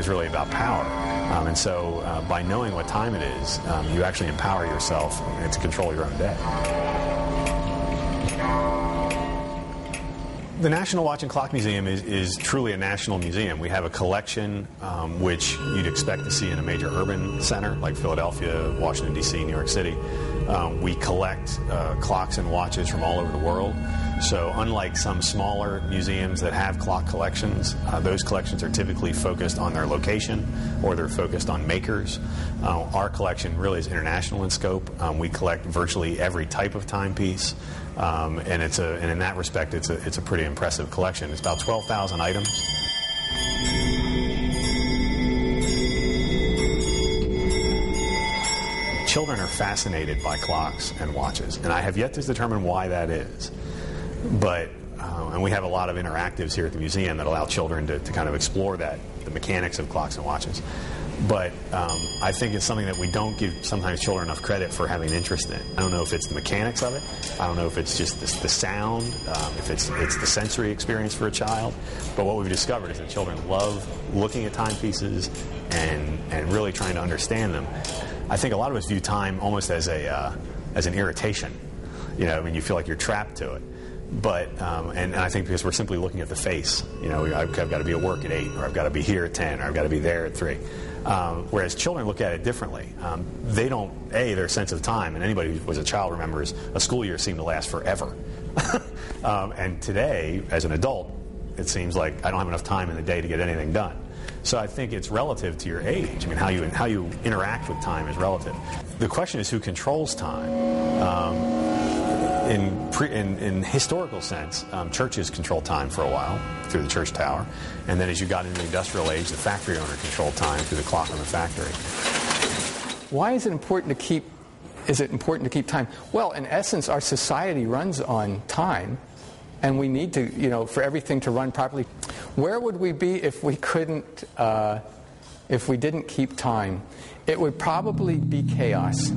is really about power. And so by knowing what time it is, you actually empower yourself to control your own day. The National Watch and Clock Museum is truly a national museum. We have a collection which you'd expect to see in a major urban center like Philadelphia, Washington, D.C., New York City. We collect clocks and watches from all over the world. So unlike some smaller museums that have clock collections, those collections are typically focused on their location or they're focused on makers. Our collection really is international in scope. We collect virtually every type of timepiece. And in that respect, it's a pretty impressive collection. It's about 12,000 items. Children are fascinated by clocks and watches, and I have yet to determine why that is. But and we have a lot of interactives here at the museum that allow children to kind of explore the mechanics of clocks and watches. But I think it's something that we don't give sometimes children enough credit for having an interest in. I don't know if it's the mechanics of it. I don't know if it's just the sound, if it's the sensory experience for a child. But what we've discovered is that children love looking at timepieces and really trying to understand them. I think a lot of us view time almost as an irritation. You know, I mean, you feel like you're trapped to it. But and I think because we're simply looking at the face. You know, I've got to be at work at 8, or I've got to be here at 10, or I've got to be there at 3. Whereas children look at it differently. They don't, their sense of time, and anybody who was a child remembers a school year seemed to last forever. And today, as an adult, it seems like I don't have enough time in the day to get anything done. So I think it's relative to your age. I mean, how you interact with time is relative. The question is who controls time. In historical sense, churches controlled time for a while through the church tower, and then as you got into the industrial age, the factory owner controlled time through the clock in the factory. Why is it important to keep? Is it important to keep time? Well, in essence, our society runs on time, and we need to, for everything to run properly. Where would we be if we couldn't? If we didn't keep time? It would probably be chaos.